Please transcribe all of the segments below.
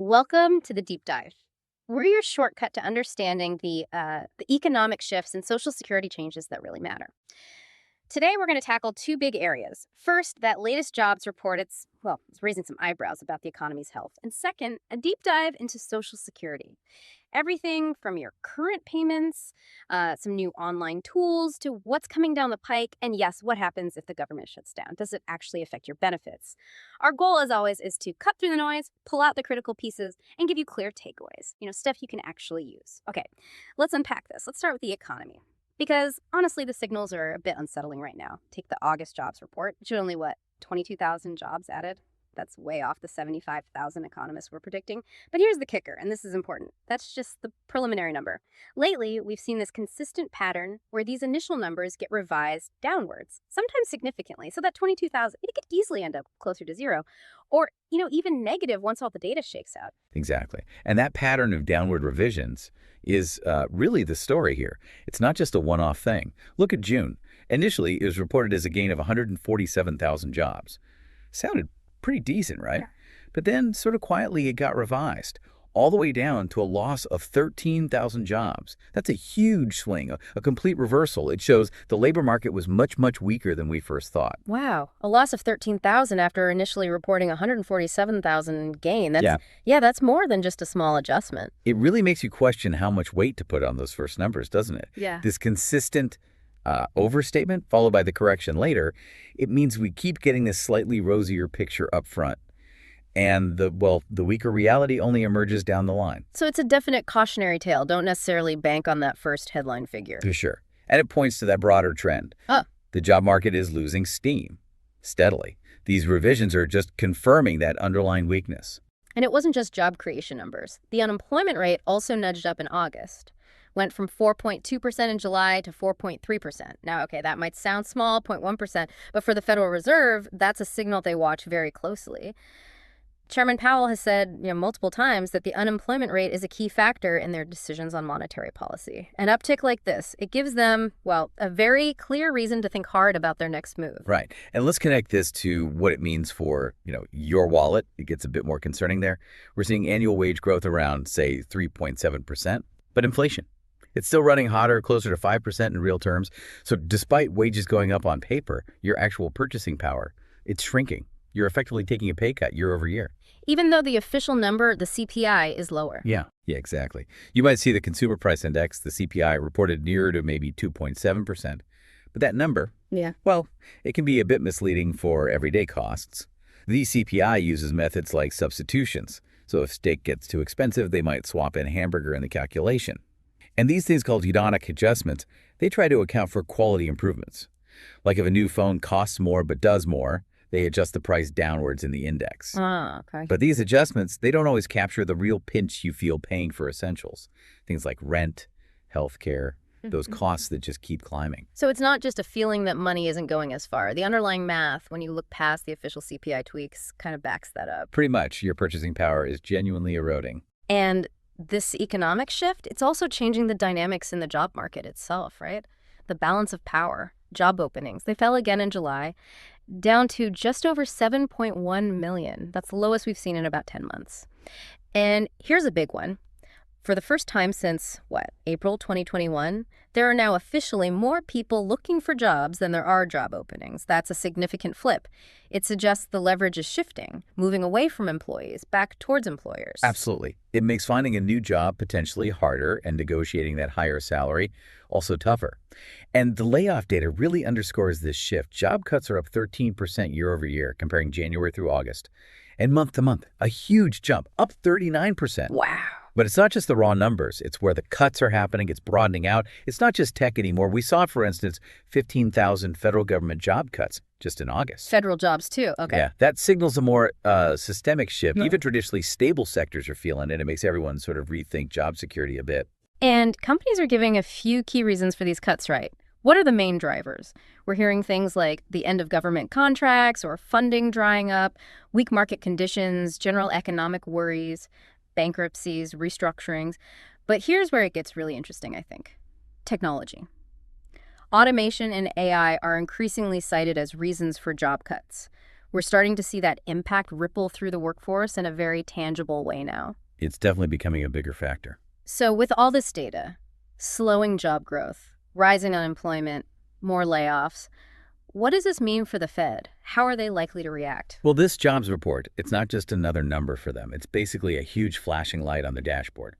Welcome to the deep dive. We're your shortcut to understanding the economic shifts and social security changes that really matter. Today, we're going to tackle two big areas. First, that latest jobs report. It's raising some eyebrows about the economy's health. And second, a deep dive into Social Security. Everything from your current payments, some new online tools, to what's coming down the pike. And yes, what happens if the government shuts down? Does it actually affect your benefits? Our goal, as always, is to cut through the noise, pull out the critical pieces, and give you clear takeaways. Stuff you can actually use. Okay, let's unpack this. Let's start with the economy. Because honestly, the signals are a bit unsettling right now. Take the August jobs report. It showed only, 22,000 jobs added? That's way off the 75,000 economists were predicting. But here's the kicker, and this is important. That's just the preliminary number. Lately, we've seen this consistent pattern where these initial numbers get revised downwards, sometimes significantly. So that 22,000, it could easily end up closer to zero, or, even negative once all the data shakes out. Exactly. And that pattern of downward revisions is really the story here. It's not just a one-off thing. Look at June. Initially, it was reported as a gain of 147,000 jobs. Sounded pretty decent, right? Yeah. But then sort of quietly it got revised all the way down to a loss of 13,000 jobs. That's a huge swing, a complete reversal. It shows the labor market was much, much weaker than we first thought. Wow, a loss of 13,000 after initially reporting 147,000 gain. That's more than just a small adjustment. It really makes you question how much weight to put on those first numbers, doesn't it? Yeah. This consistent overstatement followed by the correction later, it means we keep getting this slightly rosier picture up front. And the weaker reality only emerges down the line. So it's a definite cautionary tale. Don't necessarily bank on that first headline figure. For sure. And it points to that broader trend. The job market is losing steam steadily. These revisions are just confirming that underlying weakness. And it wasn't just job creation numbers. The unemployment rate also nudged up in August. Went from 4.2% in July to 4.3%. Now, okay, that might sound small, 0.1%, but for the Federal Reserve, that's a signal they watch very closely. Chairman Powell has said multiple times that the unemployment rate is a key factor in their decisions on monetary policy. An uptick like this, it gives them, a very clear reason to think hard about their next move. Right. And let's connect this to what it means for, your wallet. It gets a bit more concerning there. We're seeing annual wage growth around, say, 3.7%, but inflation. It's still running hotter, closer to 5% in real terms. So despite wages going up on paper, your actual purchasing power, it's shrinking. You're effectively taking a pay cut year over year. Even though the official number, the CPI, is lower. Yeah, exactly. You might see the consumer price index, the CPI, reported nearer to maybe 2.7%. But that number, it can be a bit misleading for everyday costs. The CPI uses methods like substitutions. So if steak gets too expensive, they might swap in hamburger in the calculation. And these things called hedonic adjustments, they try to account for quality improvements. Like if a new phone costs more but does more, they adjust the price downwards in the index. Okay. But these adjustments, they don't always capture the real pinch you feel paying for essentials. Things like rent, healthcare, those costs that just keep climbing. So it's not just a feeling that money isn't going as far. The underlying math, when you look past the official CPI tweaks, kind of backs that up. Pretty much, your purchasing power is genuinely eroding. And this economic shift, it's also changing the dynamics in the job market itself, right? The balance of power, job openings, they fell again in July, down to just over 7.1 million. That's the lowest we've seen in about 10 months. And here's a big one. For the first time since, April 2021, there are now officially more people looking for jobs than there are job openings. That's a significant flip. It suggests the leverage is shifting, moving away from employees, back towards employers. Absolutely. It makes finding a new job potentially harder and negotiating that higher salary also tougher. And the layoff data really underscores this shift. Job cuts are up 13% year over year, comparing January through August. And month to month, a huge jump, up 39%. Wow. But it's not just the raw numbers. It's where the cuts are happening. It's broadening out. It's not just tech anymore. We saw, for instance, 15,000 federal government job cuts just in August. Federal jobs, too. Okay. Yeah, that signals a more systemic shift. Even traditionally stable sectors are feeling it. It makes everyone sort of rethink job security a bit. And companies are giving a few key reasons for these cuts, right? What are the main drivers? We're hearing things like the end of government contracts or funding drying up, weak market conditions, general economic worries, bankruptcies, restructurings. But here's where it gets really interesting, I think. Technology. Automation and AI are increasingly cited as reasons for job cuts. We're starting to see that impact ripple through the workforce in a very tangible way now. It's definitely becoming a bigger factor. So with all this data, slowing job growth, rising unemployment, more layoffs, what does this mean for the Fed? How are they likely to react? Well, this jobs report, it's not just another number for them. It's basically a huge flashing light on the dashboard.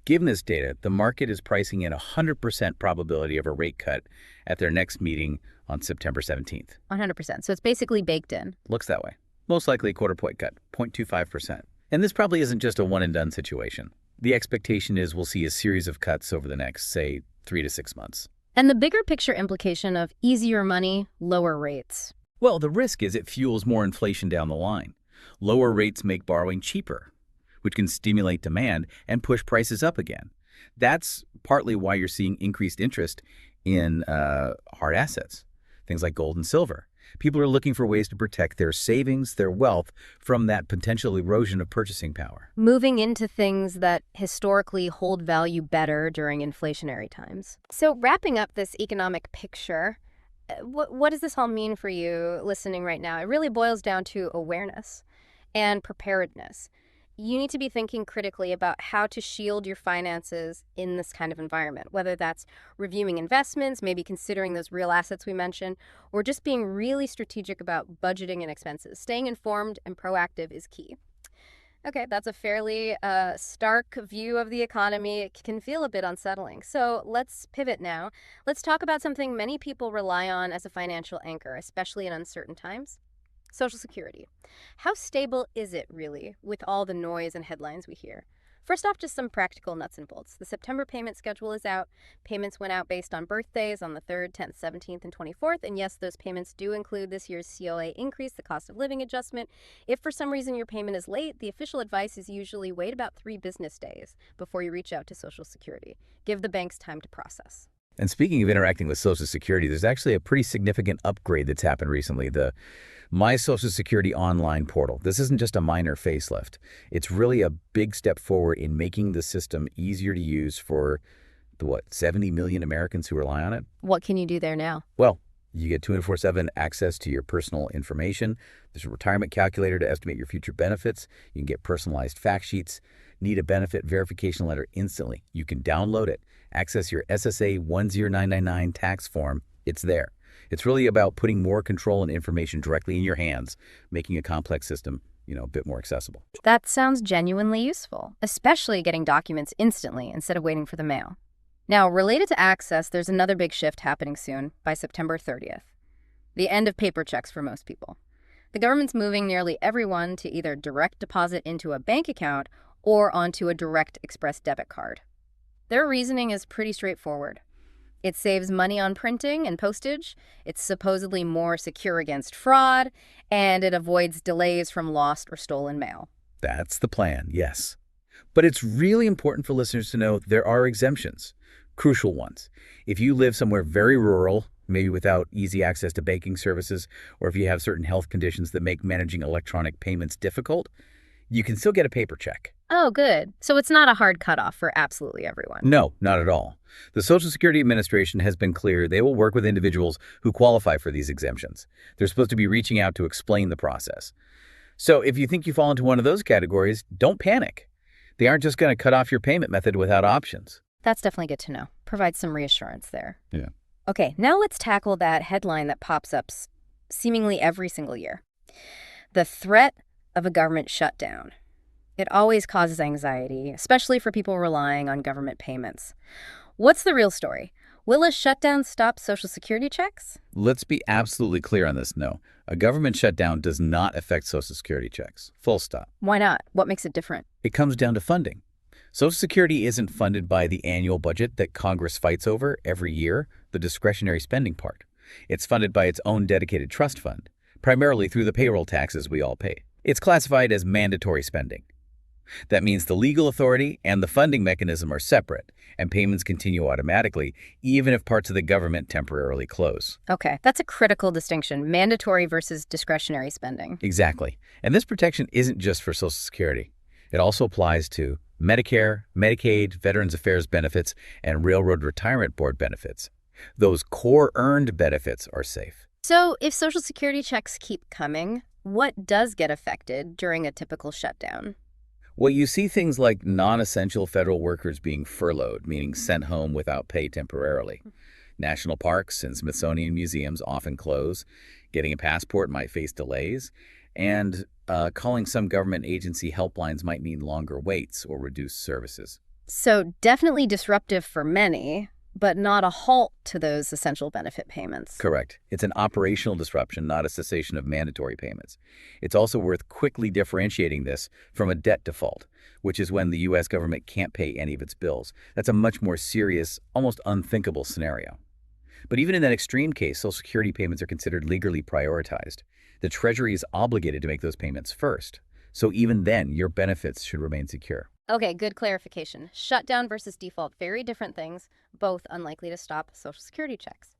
Given this data, the market is pricing in a 100% probability of a rate cut at their next meeting on September 17th. 100%. So it's basically baked in. Looks that way. Most likely a quarter-point cut, 0.25%. And this probably isn't just a one-and-done situation. The expectation is we'll see a series of cuts over the next, say, 3 to 6 months. And the bigger picture implication of easier money, lower rates. Well, the risk is it fuels more inflation down the line. Lower rates make borrowing cheaper, which can stimulate demand and push prices up again. That's partly why you're seeing increased interest in hard assets, things like gold and silver. People are looking for ways to protect their savings, their wealth, from that potential erosion of purchasing power. Moving into things that historically hold value better during inflationary times. So wrapping up this economic picture, what does this all mean for you listening right now? It really boils down to awareness and preparedness. You need to be thinking critically about how to shield your finances in this kind of environment, whether that's reviewing investments, maybe considering those real assets we mentioned, or just being really strategic about budgeting and expenses. Staying informed and proactive is key. Okay, that's a fairly stark view of the economy. It can feel a bit unsettling. So let's pivot now. Let's talk about something many people rely on as a financial anchor, especially in uncertain times. Social Security. How stable is it, really, with all the noise and headlines we hear? First off, just some practical nuts and bolts. The September payment schedule is out. Payments went out based on birthdays on the 3rd, 10th, 17th, and 24th. And yes, those payments do include this year's COA increase, the cost of living adjustment. If for some reason your payment is late, the official advice is usually wait about 3 business days before you reach out to Social Security. Give the banks time to process. And speaking of interacting with Social Security, there's actually a pretty significant upgrade that's happened recently, the My Social Security online portal. This isn't just a minor facelift. It's really a big step forward in making the system easier to use for the, 70 million Americans who rely on it? What can you do there now? Well, you get 24/7 access to your personal information. There's a retirement calculator to estimate your future benefits. You can get personalized fact sheets. Need a benefit verification letter instantly. You can download it. Access your SSA 10999 tax form. It's there. It's really about putting more control and information directly in your hands, making a complex system, a bit more accessible. That sounds genuinely useful, especially getting documents instantly instead of waiting for the mail. Now, related to access, there's another big shift happening soon, by September 30th. The end of paper checks for most people. The government's moving nearly everyone to either direct deposit into a bank account or onto a direct express debit card. Their reasoning is pretty straightforward. It saves money on printing and postage, it's supposedly more secure against fraud, and it avoids delays from lost or stolen mail. That's the plan, yes. But it's really important for listeners to know there are exemptions, crucial ones. If you live somewhere very rural, maybe without easy access to banking services, or if you have certain health conditions that make managing electronic payments difficult, you can still get a paper check. Oh, good. So it's not a hard cutoff for absolutely everyone. No, not at all. The Social Security Administration has been clear they will work with individuals who qualify for these exemptions. They're supposed to be reaching out to explain the process. So if you think you fall into one of those categories, don't panic. They aren't just going to cut off your payment method without options. That's definitely good to know. Provide some reassurance there. Yeah. Okay, now let's tackle that headline that pops up seemingly every single year. The threat of a government shutdown. It always causes anxiety, especially for people relying on government payments. What's the real story? Will a shutdown stop Social Security checks? Let's be absolutely clear on this. No, a government shutdown does not affect Social Security checks. Full stop. Why not? What makes it different? It comes down to funding. Social Security isn't funded by the annual budget that Congress fights over every year, the discretionary spending part. It's funded by its own dedicated trust fund, primarily through the payroll taxes we all pay. It's classified as mandatory spending. That means the legal authority and the funding mechanism are separate, and payments continue automatically, even if parts of the government temporarily close. Okay, that's a critical distinction, mandatory versus discretionary spending. Exactly. And this protection isn't just for Social Security. It also applies to Medicare, Medicaid, Veterans Affairs benefits, and Railroad Retirement Board benefits. Those core earned benefits are safe. So if Social Security checks keep coming, What does get affected during a typical shutdown? Well, you see things like non-essential federal workers being furloughed, meaning sent home without pay temporarily. National parks and Smithsonian museums often close. Getting a passport might face delays. And calling some government agency helplines might mean longer waits or reduced services. So definitely disruptive for many, but not a halt to those essential benefit payments. Correct. It's an operational disruption, not a cessation of mandatory payments. It's also worth quickly differentiating this from a debt default, which is when the U.S. government can't pay any of its bills. That's a much more serious, almost unthinkable scenario. But even in that extreme case, Social Security payments are considered legally prioritized. The Treasury is obligated to make those payments first. So even then, your benefits should remain secure. Okay, good clarification. Shutdown versus default, very different things, both unlikely to stop Social Security checks.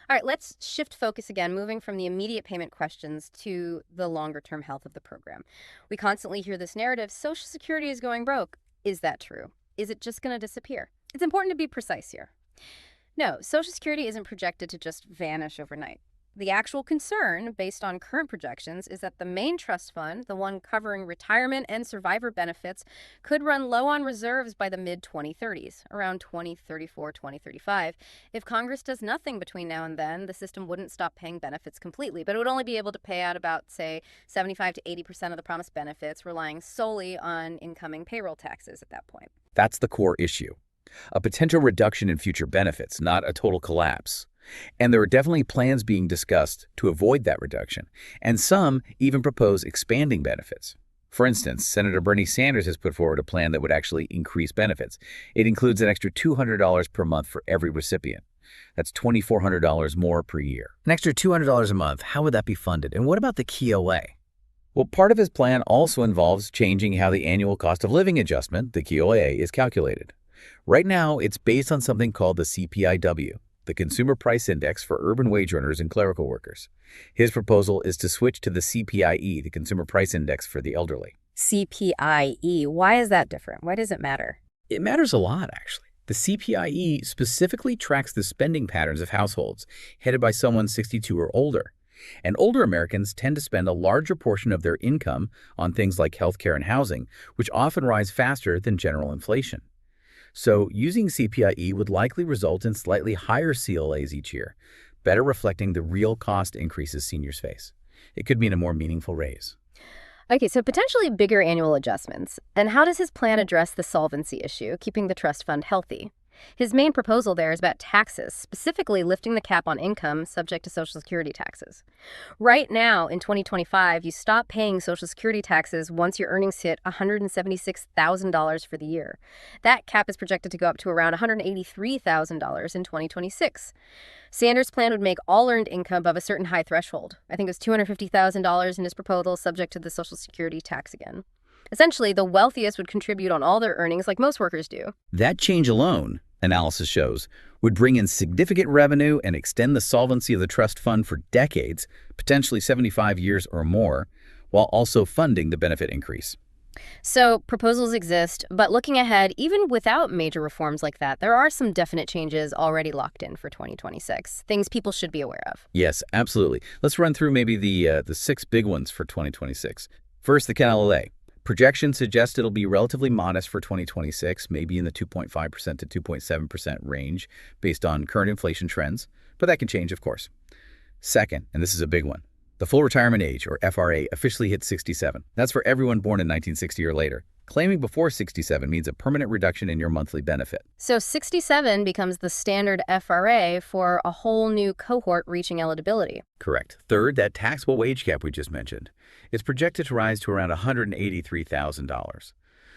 All right, let's shift focus again, moving from the immediate payment questions to the longer-term health of the program. We constantly hear this narrative, Social Security is going broke. Is that true? Is it just going to disappear? It's important to be precise here. No, Social Security isn't projected to just vanish overnight. The actual concern, based on current projections, is that the main trust fund, the one covering retirement and survivor benefits, could run low on reserves by the mid-2030s, around 2034, 2035. If Congress does nothing between now and then, the system wouldn't stop paying benefits completely, but it would only be able to pay out about, say, 75 to 80% of the promised benefits, relying solely on incoming payroll taxes at that point. That's the core issue. A potential reduction in future benefits, not a total collapse. And there are definitely plans being discussed to avoid that reduction, and some even propose expanding benefits. For instance, Senator Bernie Sanders has put forward a plan that would actually increase benefits. It includes an extra $200 per month for every recipient. That's $2,400 more per year. An extra $200 a month, how would that be funded? And what about the KOA? Well, part of his plan also involves changing how the annual cost of living adjustment, the KOA, is calculated. Right now, it's based on something called the CPIW, the Consumer Price Index for urban wage earners and clerical workers. His proposal is to switch to the CPIE, the Consumer Price Index for the elderly. CPIE, why is that different? Why does it matter? It matters a lot, actually. The CPIE specifically tracks the spending patterns of households headed by someone 62 or older. And older Americans tend to spend a larger portion of their income on things like healthcare and housing, which often rise faster than general inflation. So using CPIE would likely result in slightly higher CLAs each year, better reflecting the real cost increases seniors face. It could mean a more meaningful raise. Okay, so potentially bigger annual adjustments. And how does his plan address the solvency issue, keeping the trust fund healthy? His main proposal there is about taxes, specifically lifting the cap on income subject to Social Security taxes. Right now, in 2025, you stop paying Social Security taxes once your earnings hit $176,000 for the year. That cap is projected to go up to around $183,000 in 2026. Sanders' plan would make all earned income above a certain high threshold. I think it was $250,000 in his proposal, subject to the Social Security tax again. Essentially, the wealthiest would contribute on all their earnings like most workers do. That change alone, analysis shows, would bring in significant revenue and extend the solvency of the trust fund for decades, potentially 75 years or more, while also funding the benefit increase. So proposals exist, but looking ahead, even without major reforms like that, there are some definite changes already locked in for 2026, things people should be aware of. Yes, absolutely. Let's run through maybe the 6 big ones for 2026. First, the KLA. Projections suggest it'll be relatively modest for 2026, maybe in the 2.5% to 2.7% range based on current inflation trends, but that can change, of course. Second, and this is a big one, the full retirement age, or FRA, officially hits 67. That's for everyone born in 1960 or later. Claiming before 67 means a permanent reduction in your monthly benefit. So 67 becomes the standard FRA for a whole new cohort reaching eligibility. Correct. Third, that taxable wage cap we just mentioned is projected to rise to around $183,000.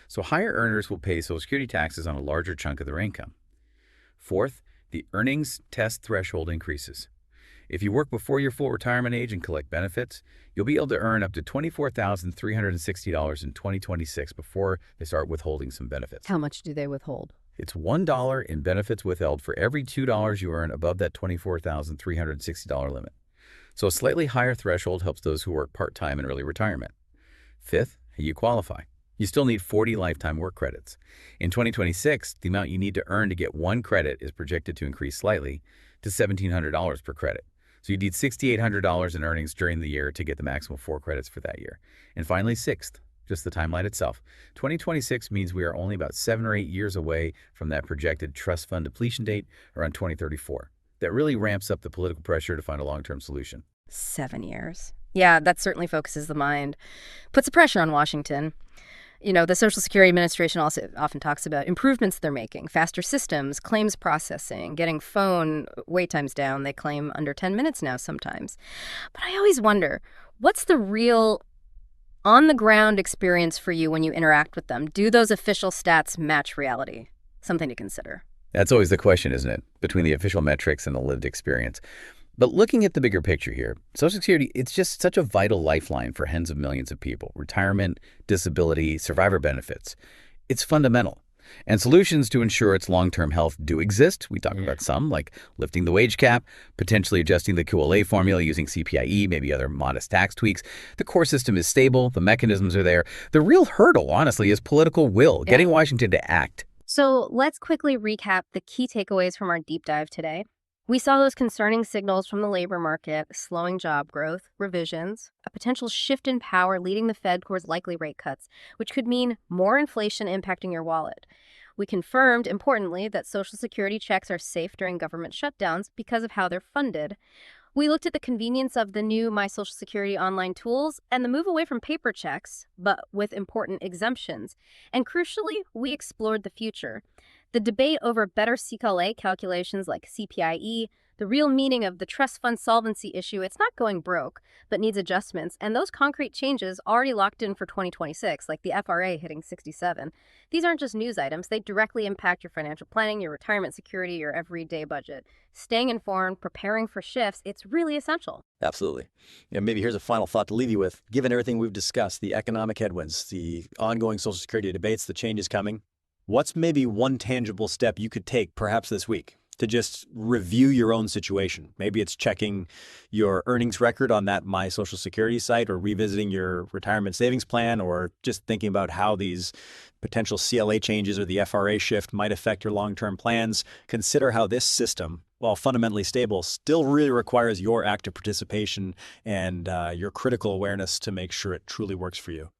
So higher earners will pay Social Security taxes on a larger chunk of their income. Fourth, the earnings test threshold increases. If you work before your full retirement age and collect benefits, you'll be able to earn up to $24,360 in 2026 before they start withholding some benefits. How much do they withhold? It's $1 in benefits withheld for every $2 you earn above that $24,360 limit. So a slightly higher threshold helps those who work part-time in early retirement. Fifth, you qualify. You still need 40 lifetime work credits. In 2026, the amount you need to earn to get one credit is projected to increase slightly to $1,700 per credit. So you need $6,800 in earnings during the year to get the maximum 4 credits for that year. And finally, sixth, just the timeline itself. 2026 means we are only about 7 or 8 years away from that projected trust fund depletion date around 2034. That really ramps up the political pressure to find a long-term solution. 7 years. Yeah, that certainly focuses the mind. Puts the pressure on Washington. The Social Security Administration also often talks about improvements they're making, faster systems, claims processing, getting phone wait times down. They claim under 10 minutes now sometimes. But I always wonder, what's the real on-the-ground experience for you when you interact with them? Do those official stats match reality? Something to consider. That's always the question, isn't it? Between the official metrics and the lived experience. But looking at the bigger picture here, Social Security, it's just such a vital lifeline for tens of millions of people. Retirement, disability, survivor benefits. It's fundamental. And solutions to ensure its long-term health do exist. We talked about some, like lifting the wage cap, potentially adjusting the QLA formula using CPIE, maybe other modest tax tweaks. The core system is stable. The mechanisms are there. The real hurdle, honestly, is political will, getting Washington to act. So let's quickly recap the key takeaways from our deep dive today. We saw those concerning signals from the labor market, slowing job growth, revisions, a potential shift in power leading the Fed towards likely rate cuts, which could mean more inflation impacting your wallet. We confirmed, importantly, that Social Security checks are safe during government shutdowns because of how they're funded. We looked at the convenience of the new My Social Security online tools and the move away from paper checks, but with important exemptions. And crucially, we explored the future. The debate over better CLA calculations like CPIE, the real meaning of the trust fund solvency issue, it's not going broke, but needs adjustments. And those concrete changes already locked in for 2026, like the FRA hitting 67. These aren't just news items. They directly impact your financial planning, your retirement security, your everyday budget. Staying informed, preparing for shifts, it's really essential. Absolutely. Maybe here's a final thought to leave you with. Given everything we've discussed, the economic headwinds, the ongoing Social Security debates, the changes coming, what's maybe one tangible step you could take perhaps this week to just review your own situation? Maybe it's checking your earnings record on that My Social Security site, or revisiting your retirement savings plan, or just thinking about how these potential CLA changes or the FRA shift might affect your long-term plans. Consider how this system, while fundamentally stable, still really requires your active participation and your critical awareness to make sure it truly works for you.